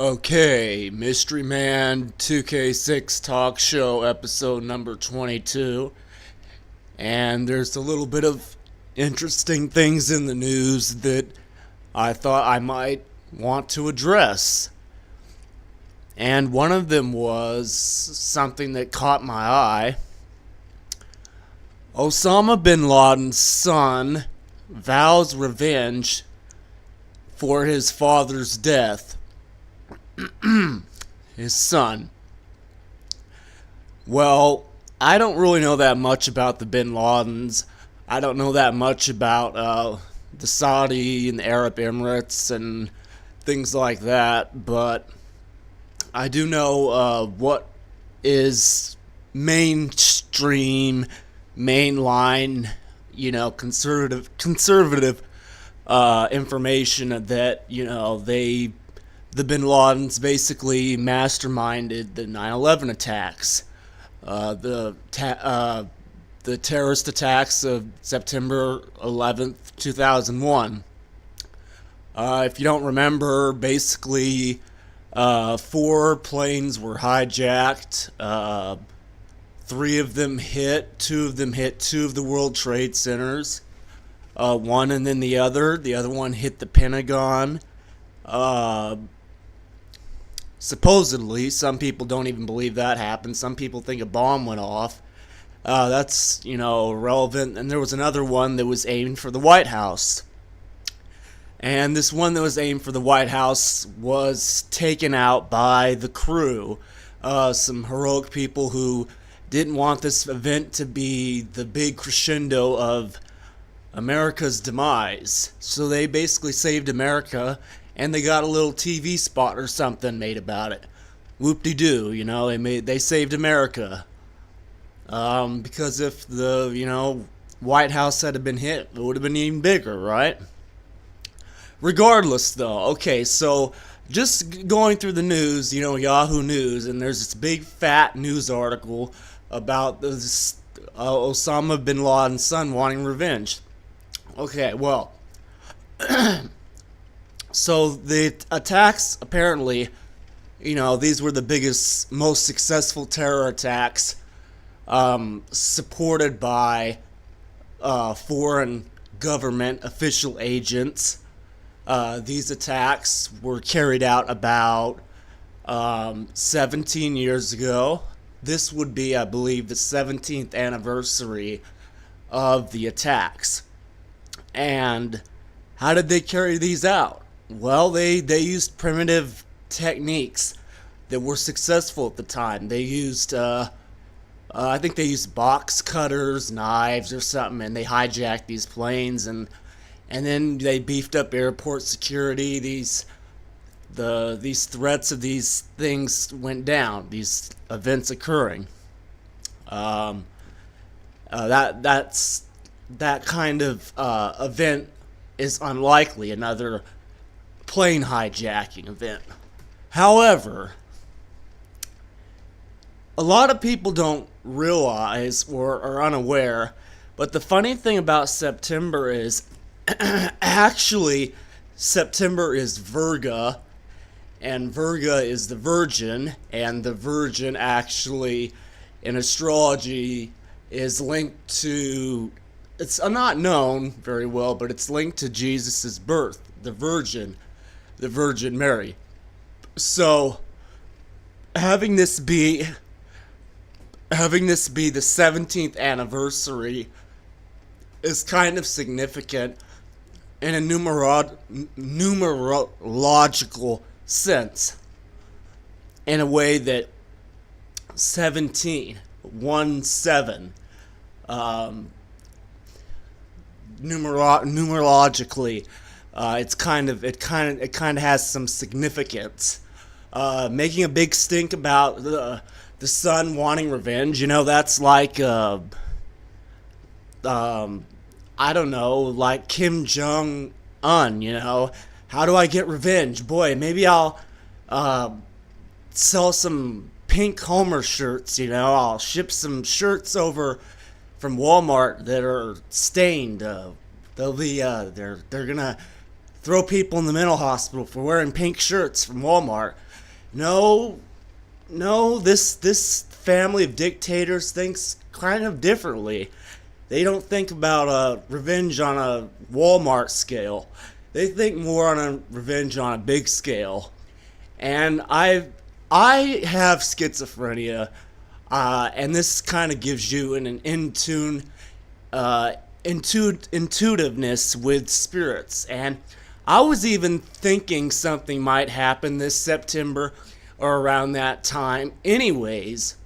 Okay, MysteryMan2K6 talk show episode number 22. And there's a little bit of interesting things in the news that I thought I might want to address. And one of them was something that caught my eye. Osama bin Laden's son vows revenge for his father's death. His son. Well, I don't really know that much about the bin Ladens. I don't know that much about the Saudi and the Arab Emirates and things like that, but I do know what is mainstream, mainline, conservative information that, the bin Ladens basically masterminded the 9/11 attacks, the terrorist attacks of September 11th, 2001. If you don't remember, basically 4 planes were hijacked. 3 of them hit. 2 of them hit 2 of the World Trade Centers. One and then the other. The other one hit the Pentagon. Supposedly, some people don't even believe that happened. Some people think a bomb went off. That's, irrelevant. And there was another one that was aimed for the White House. And this one that was aimed for the White House was taken out by the crew. Some heroic people who didn't want this event to be the big crescendo of America's demise. So they basically saved America, and they got a little TV spot or something made about it. Whoop-de-doo, they saved America. Because if the, White House had been hit, it would have been even bigger, right? Regardless, though, okay, so just going through the news, Yahoo News, and there's this big fat news article about this Osama bin Laden's son wanting revenge. Okay, well, so the attacks, apparently, these were the biggest, most successful terror attacks supported by foreign government official agents. These attacks were carried out about 17 years ago. This would be, I believe, the 17th anniversary of the attacks. And how did they carry these out? Well, they used primitive techniques that were successful at the time. They used, I think they used box cutters, knives or something, and they hijacked these planes, and then they beefed up airport security. These threats of these things went down, these events occurring. That kind of event is unlikely, another plane hijacking event. However, a lot of people don't realize or are unaware, but the funny thing about September is actually September is Virga, and Virga is the Virgin, and the Virgin actually in astrology is linked to, it's not known very well, but it's linked to Jesus' birth, the Virgin Mary. So having this be the 17th anniversary is kind of significant in a numerological sense, in a way that 17 numerologically, it kind of has some significance. Making a big stink about the son wanting revenge, that's like I don't know, like Kim Jong-un, how do I get revenge? Boy, maybe I'll sell some pink Homer shirts, I'll ship some shirts over from Walmart that are stained. They'll be they're gonna throw people in the mental hospital for wearing pink shirts from Walmart. No, no, this family of dictators thinks kind of differently. They don't think about revenge on a Walmart scale. They think more on a revenge on a big scale. And I have schizophrenia, and this kind of gives you an intuitiveness with spirits. And I was even thinking something might happen this September or around that time. Anyways,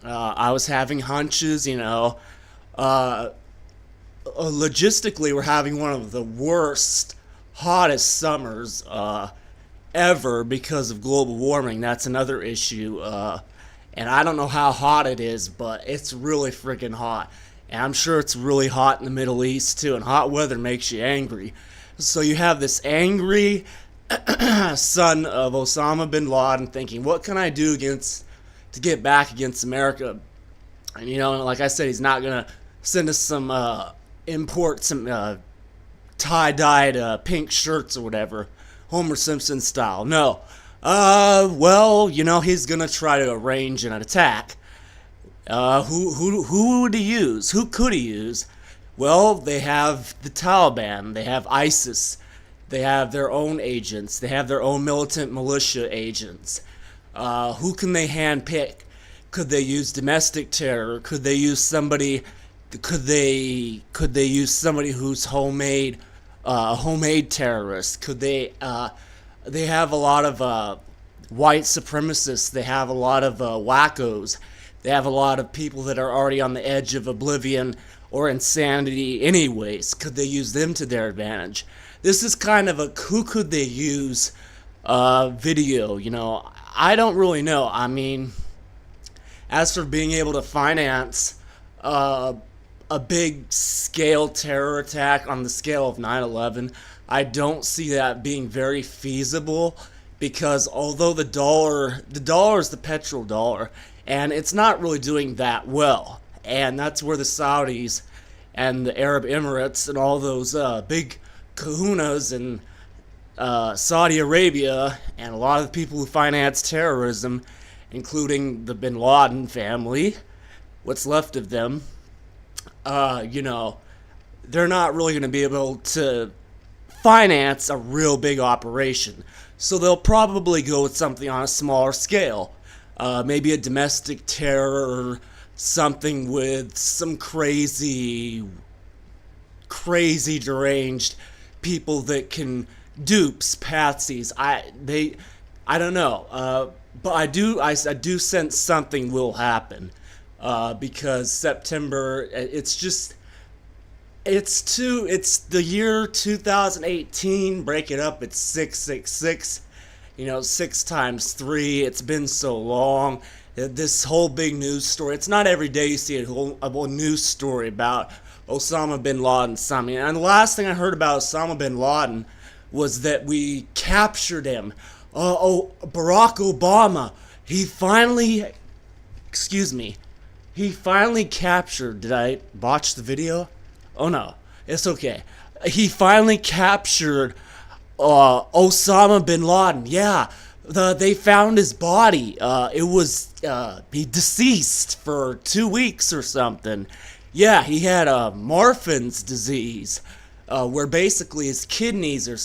I was having hunches, logistically, we're having one of the worst, hottest summers ever because of global warming. That's another issue. And I don't know how hot it is, but it's really freaking hot. And I'm sure it's really hot in the Middle East too. And hot weather makes you angry. So you have this angry son of Osama bin Laden thinking, what can I do to get back against America? And like I said, he's not gonna send us some import some tie-dyed pink shirts or whatever, Homer Simpson style. No. Well, he's gonna try to arrange an attack. Who would he use? Who could he use? Well, they have the Taliban, they have ISIS, they have their own agents, they have their own militant militia agents. Who can they handpick? Could they use domestic terror? Could they use somebody? Could they use somebody who's homemade terrorist? Could they? They have a lot of white supremacists. They have a lot of wackos. They have a lot of people that are already on the edge of oblivion or insanity anyways. Could they use them to their advantage? This is kind of a who could they use video. I don't really know. I mean, as for being able to finance a big scale terror attack on the scale of 9/11, I don't see that being very feasible, because although the dollar is the petrodollar, and it's not really doing that well, and that's where the Saudis and the Arab Emirates and all those big kahunas in Saudi Arabia and a lot of the people who finance terrorism, including the Bin Laden family, what's left of them, they're not really going to be able to finance a real big operation. So they'll probably go with something on a smaller scale. Maybe a domestic terror or something with some crazy deranged people that can dupes, patsies. I don't know. But I do sense something will happen. Because September, it's the year 2018, break it up, it's 666, 6 times 3, it's been so long, this whole big news story, it's not every day you see a whole news story about Osama bin Laden something, and the last thing I heard about Osama bin Laden was that we captured him. Barack Obama, he finally captured, did I botch the video? Oh no, it's okay. He finally captured Osama bin Laden. Yeah, they found his body. He deceased for 2 weeks or something. Yeah, he had Marfan's disease, where basically his kidneys are,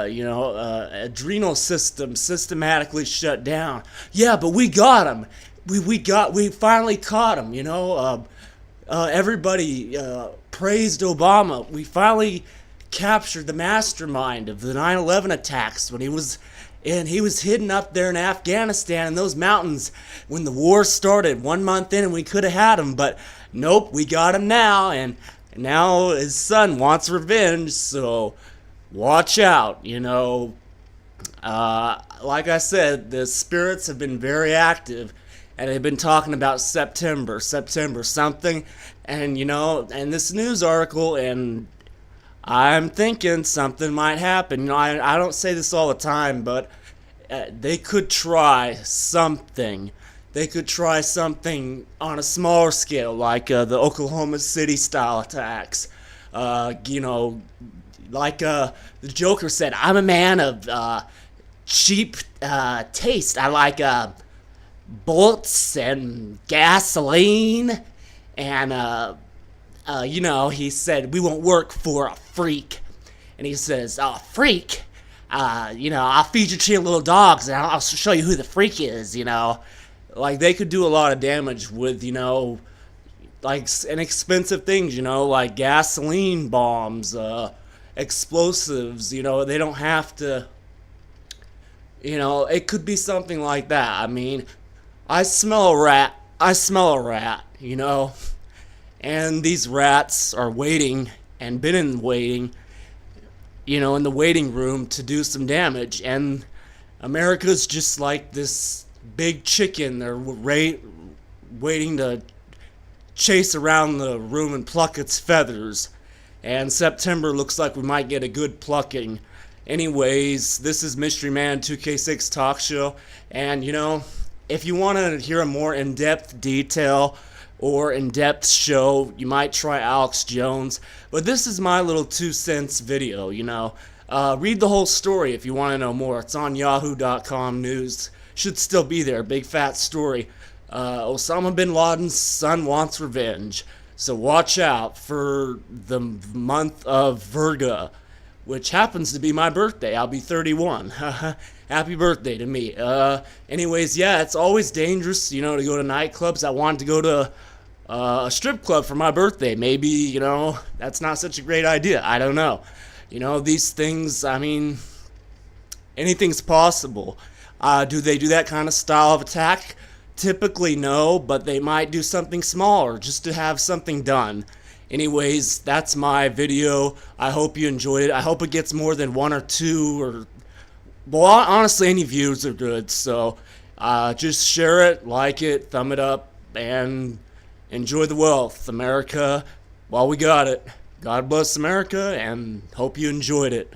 adrenal system systematically shut down. Yeah, but we got him. We finally caught him. Everybody praised Obama. We finally captured the mastermind of the 9/11 attacks when he was hidden up there in Afghanistan in those mountains when the war started 1 month in, and we could have had him, but nope, we got him now, and now his son wants revenge, so watch out, like I said, the spirits have been very active, and they've been talking about September something, and and this news article, and I'm thinking something might happen. I don't say this all the time, but they could try something. They could try something on a smaller scale, like the Oklahoma City style attacks. Like the Joker said, I'm a man of cheap taste. I like bullets and gasoline, and he said, we won't work for a freak. And he says, oh, freak? I'll feed you to your little dogs and I'll show you who the freak is, Like, they could do a lot of damage with, like, inexpensive things, like gasoline bombs, explosives, they don't have to, it could be something like that. I mean, I smell a rat, and these rats are waiting and been waiting, in the waiting room to do some damage. And America's just like this big chicken. They're waiting to chase around the room and pluck its feathers. And September looks like we might get a good plucking. Anyways, this is MysteryMan2K6 talk show. And, if you want to hear a more in-depth detail or in-depth show, you might try Alex Jones. But this is my little 2 cents video, Read the whole story if you want to know more. It's on yahoo.com news. Should still be there. Big fat story. Osama bin Laden's son wants revenge. So watch out for the month of Virgo, which happens to be my birthday. I'll be 31. Happy birthday to me. Anyways, yeah, it's always dangerous, to go to nightclubs. I wanted to go to a strip club for my birthday. Maybe, that's not such a great idea. I don't know. These things, I mean, anything's possible. Do they do that kind of style of attack? Typically, no, but they might do something smaller just to have something done. Anyways, that's my video. I hope you enjoyed it. I hope it gets more than 1 or 2 or... Well, honestly, any views are good. So, just share it, like it, thumb it up, and enjoy the wealth. America, while we got it. God bless America, and hope you enjoyed it.